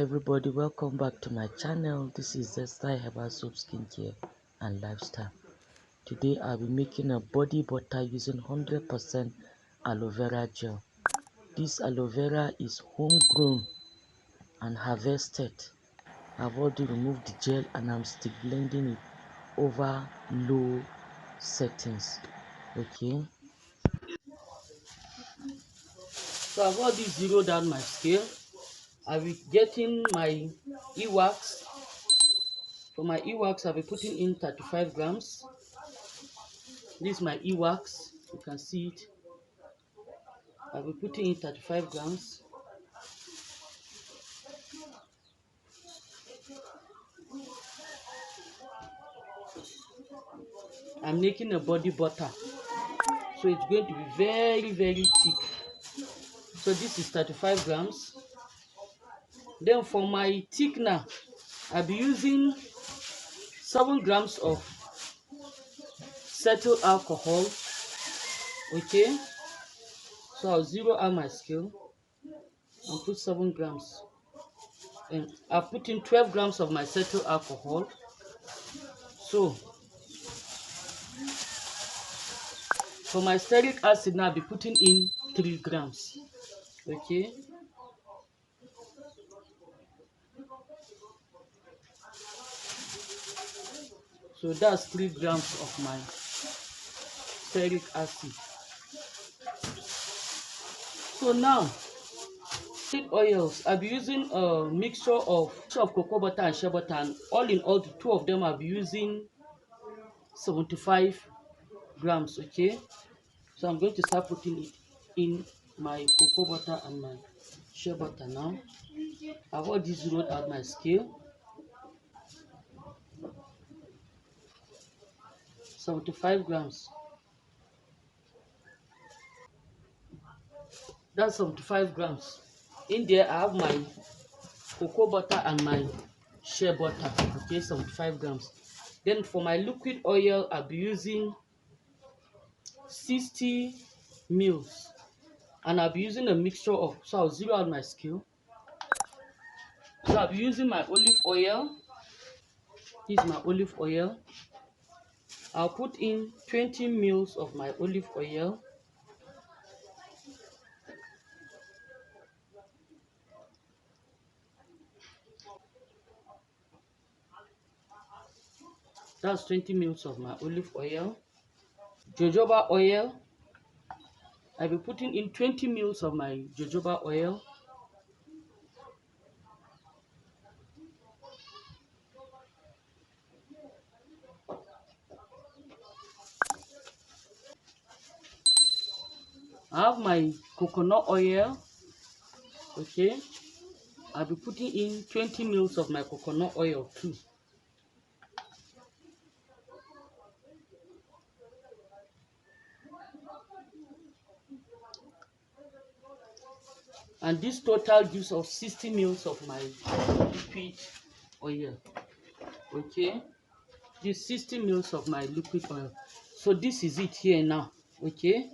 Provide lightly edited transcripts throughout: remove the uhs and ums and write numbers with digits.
everybody, welcome back to my channel. This is Zesta Herbal Soap Skincare and Lifestyle. Today I'll be making a body butter using 100% aloe vera gel. This aloe vera is homegrown and harvested. I've already removed the gel and I'm still blending it over low settings. Okay, so I've already zeroed out my scale. I'll be getting my e-wax. For my e-wax, I'll be putting in 35 grams. This is my e-wax. You can see it. I'll be putting in 35 grams. I'm making a body butter, so it's going to be very thick. So this is 35 grams. Then for my thickener, I'll be using 7 grams of cetyl alcohol. Okay, so I'll zero out my scale and put 7 grams. And I'll put in 12 grams of my cetyl alcohol. So for my stearic acid now, I'll be putting in 3 grams. Okay, so that's 3 grams of my stearic acid. So now, oils, I'll be using a mixture of cocoa butter and shea butter, and all in all, the two of them I'll be using 75 grams. Okay, so I'm going to start putting it in my cocoa butter and my shea butter now. I've already zeroed out my scale. 75 grams. That's 75 grams. In there, I have my cocoa butter and my shea butter. Okay, 75 grams. Then for my liquid oil, I'll be using 60 mils, and I'll be using a mixture of, so I'll zero out my scale. So I'll be using my olive oil. This is my olive oil. I'll put in 20 mils of my olive oil. That's 20 mils of my olive oil. Jojoba oil. I'll be putting in 20 mils of my jojoba oil. I have my coconut oil. Okay, I'll be putting in 20 mils of my coconut oil too. And this total gives us 60 mils of my liquid oil. Okay, this 60 mils of my liquid oil. So this is it here now. Okay,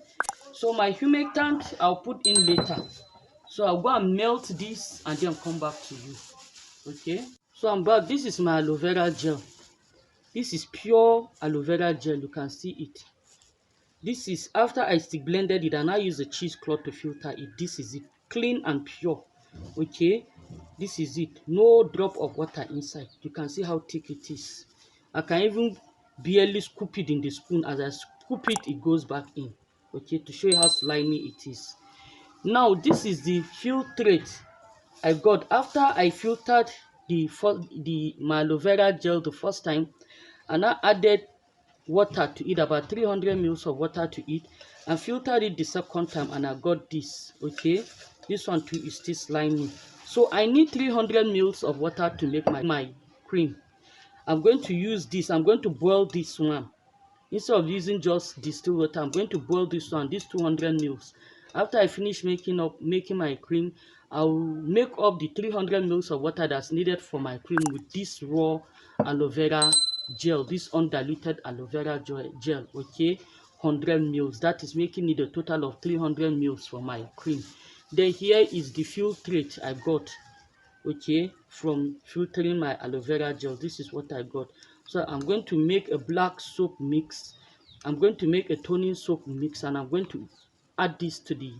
so my humectant I'll put in later. So I'll go and melt this and then come back to you. Okay, so I'm back. This is my aloe vera gel. This is pure aloe vera gel. You can see it. This is after I stick blended it and I use a cheesecloth to filter it. This is it, clean and pure. Okay, this is it, no drop of water inside. You can see how thick it is. I can even barely scoop it in the spoon. As I scoop it, it goes back in. Okay, to show you how slimy it is. Now this is the filtrate I got after I filtered my aloe vera gel the first time, and I added water to it, about 300 mils of water to it, and filtered it the second time, and I got this. Okay, this one too is still slimy, so I need 300 mils of water to make my cream. I'm going to use this. I'm going to boil this one instead of using just distilled water. I'm going to boil this one, this 200 mils. After I finish making my cream, I'll make up the 300 mils of water that's needed for my cream with this raw aloe vera gel, this undiluted aloe vera gel. Okay, 100 mils. That is making it a total of 300 mils for my cream. Then here is the filtrate I got. okay, from filtering my aloe vera gel. This is what I got. So I'm going to make a black soap mix. I'm going to make a toning soap mix, and I'm going to add this to the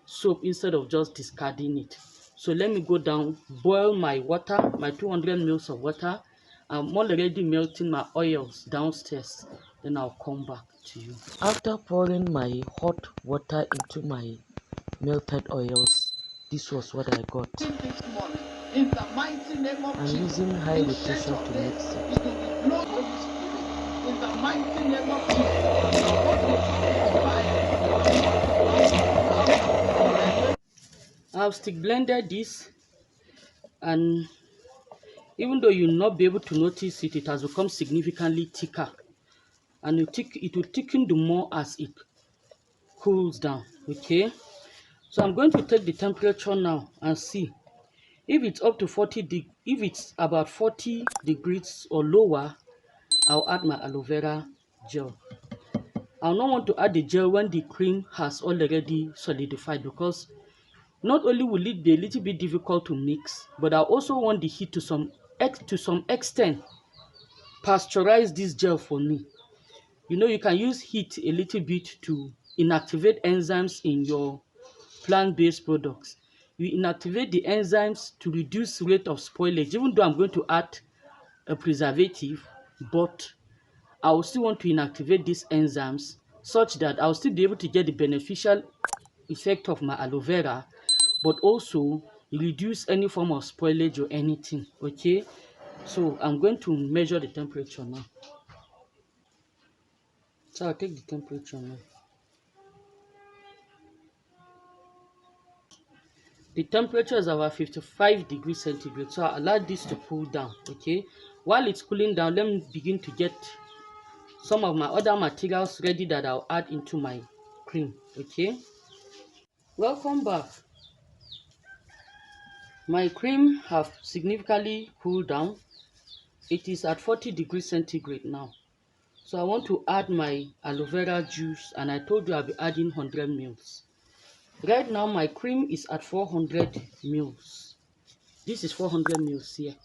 soap instead of just discarding it. So let me go down, boil my water, my 200 ml of water. I'm already melting my oils downstairs. Then I'll come back to you. After pouring my hot water into my melted oils, this was what I got. I'm using high rotation to mix it. I've stick blended this, and even though you'll not be able to notice it, it has become significantly thicker, and it will thicken the more as it cools down. Okay, so I'm going to take the temperature now and see if it's up to 40 if it's about 40 degrees or lower. I'll add my aloe vera gel. I'll not want to add the gel when the cream has already solidified, because not only will it be a little bit difficult to mix, but I also want the heat to some extent pasteurize this gel for me. You know, you can use heat a little bit to inactivate enzymes in your plant-based products. You inactivate the enzymes to reduce rate of spoilage, even though I'm going to add a preservative, but I will still want to inactivate these enzymes such that I'll still be able to get the beneficial effect of my aloe vera, but also reduce any form of spoilage or anything. Okay, so I'm going to measure the temperature now. So I'll take the temperature now. The temperature is about 55 degrees centigrade. So I'll allow this to cool down. Okay, while it's cooling down, let me begin to get some of my other materials ready that I'll add into my cream. Okay, welcome back. My cream have significantly cooled down. It is at 40 degrees centigrade now. So I want to add my aloe vera juice, and I told you I'll be adding 100 ml. Right now my cream is at 400 ml. This is 400 ml here.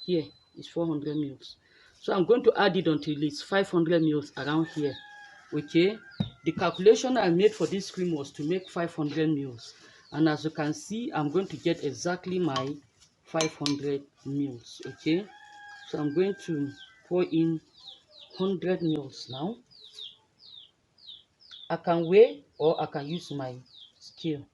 Here is 400 ml. So I'm going to add it until it's 500 ml around here. Okay. The calculation I made for this cream was to make 500 ml. And as you can see, I'm going to get exactly my 500 ml. Okay. So I'm going to pour in 100 ml now. I can weigh or I can use my scale.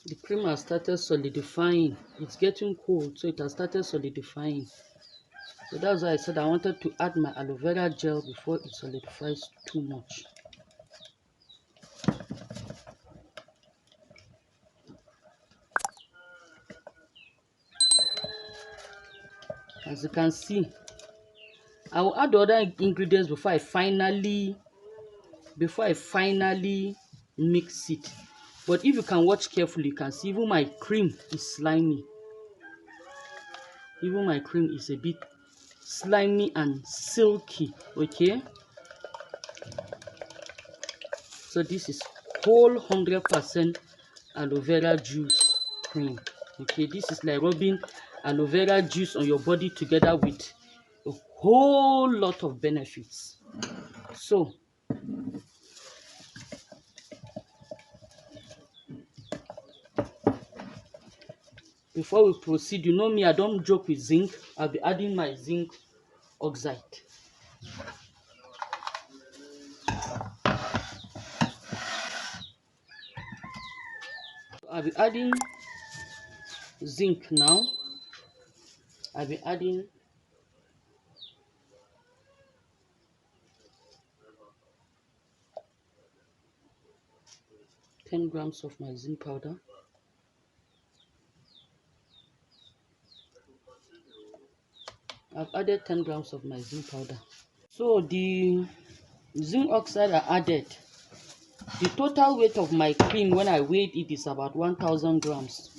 The cream has started solidifying. It's getting cold, so it has started solidifying. So that's why I said I wanted to add my aloe vera gel before it solidifies too much. As you can see, I will add the other ingredients before I finally mix it. But if you can watch carefully, you can see even my cream is slimy. Even my cream is a bit slimy and silky. Okay, so this is whole 100% aloe vera juice cream. Okay, this is like rubbing aloe vera juice on your body together with a whole lot of benefits. So before we proceed, you know me, I don't joke with zinc. I'll be adding my zinc oxide. I'll be adding zinc now. I'll be adding 10 grams of my zinc powder. I've added 10 grams of my zinc powder. So the zinc oxide I added, the total weight of my cream when I weighed it is about 1000 grams.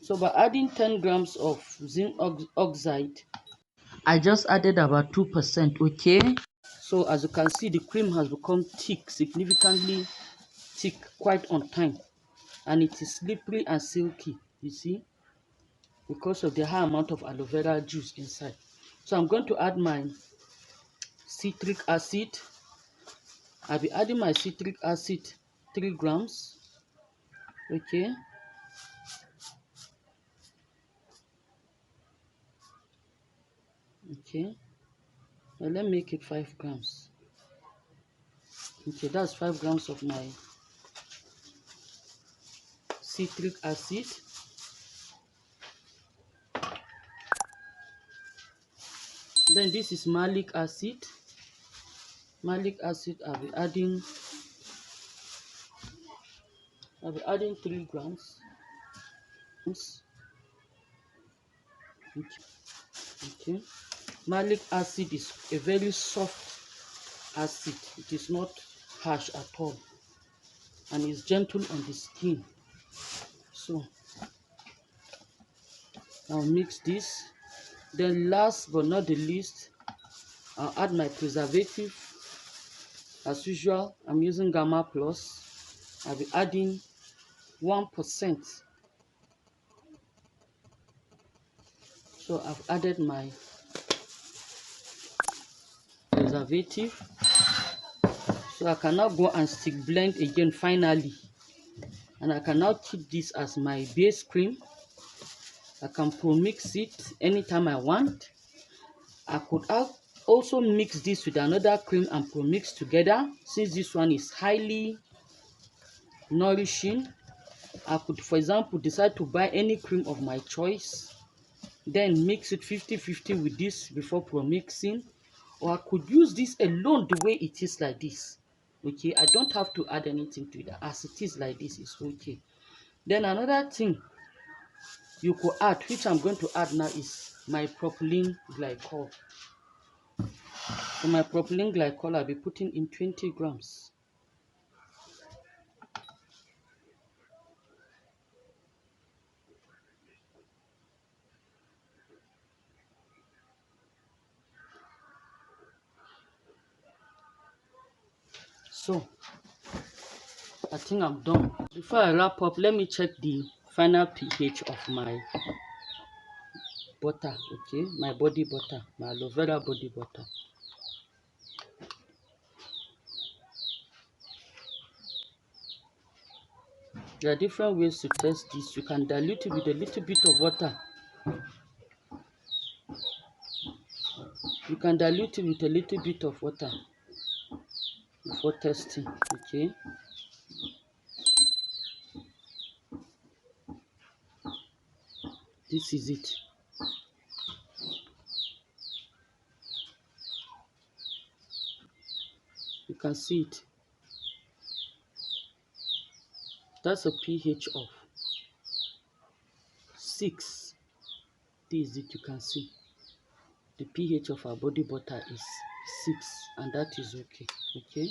So by adding 10 grams of zinc oxide, I just added about 2%. Okay, so as you can see, the cream has become thick, significantly thick, quite on time, and it is slippery and silky, you see, because of the high amount of aloe vera juice inside. So I'm going to add my citric acid. I'll be adding my citric acid, 3 grams. Okay, okay, now let me make it 5 grams. Okay, that's 5 grams of my citric acid. Then this is malic acid. Malic acid, I'll be adding 3 grams. Okay. Malic acid is a very soft acid. It is not harsh at all, and it's gentle on the skin. So I'll mix this. Then last but not the least, I'll add my preservative. As usual, I'm using Gamma Plus. I'll be adding 1%. So I've added my preservative. So I can now go and stick blend again finally. And I can now keep this as my base cream. I can pro-mix it anytime I want. I could also mix this with another cream and pro-mix together. Since this one is highly nourishing, I could, for example, decide to buy any cream of my choice, then mix it 50-50 with this before pro-mixing. Or I could use this alone the way it is like this. Okay, I don't have to add anything to it. As it is like this is okay. Then another thing you could add, which I'm going to add now, is my propylene glycol. For my propylene glycol, I'll be putting in 20 grams. So I think I'm done. Before I wrap up, let me check the final pH of my butter. Okay, my body butter, my aloe vera body butter. There are different ways to test this. You can dilute it with a little bit of water. You can dilute it with a little bit of water before testing. Okay, this is it. You can see it. That's a pH of 6. This is it. You can see the pH of our body butter is 6, and that is okay. Okay,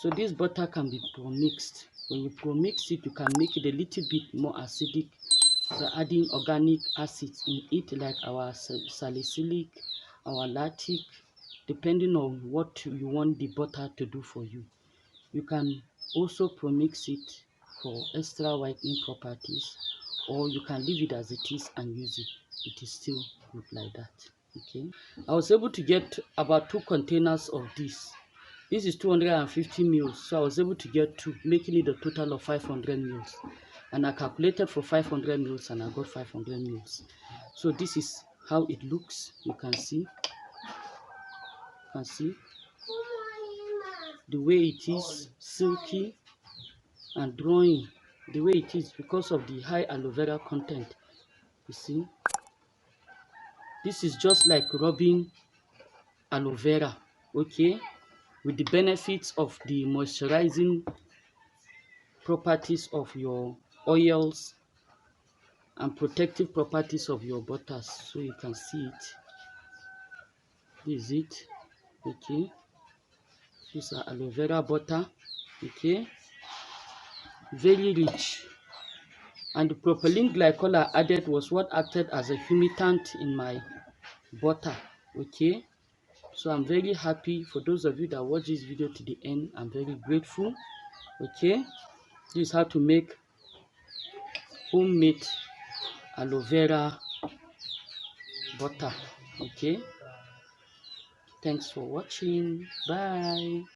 so this butter can be pro-mixed. When you pro-mix it, you can make it a little bit more acidic by adding organic acids in it, like our salicylic, our lactic, depending on what you want the butter to do for you. You can also pro-mix it for extra whitening properties, or you can leave it as it is and use it. It is still good like that. Okay, I was able to get about 2 containers of this. This is 250 mils, so I was able to get 2, making it a total of 500 mils. And I calculated for 500 mils and I got 500 mils. So this is how it looks. You can see the way it is silky and drawing, the way it is because of the high aloe vera content. You see, this is just like rubbing aloe vera, okay, with the benefits of the moisturizing properties of your oils and protective properties of your butters. So you can see it. This is it. Okay, this is aloe vera butter. Okay, very rich, and the propylene glycol I added was what acted as a humectant in my butter. Okay, so I'm very happy. For those of you that watch this video to the end, I'm very grateful. Okay, this is how to make homemade aloe vera butter. Okay, thanks for watching. Bye.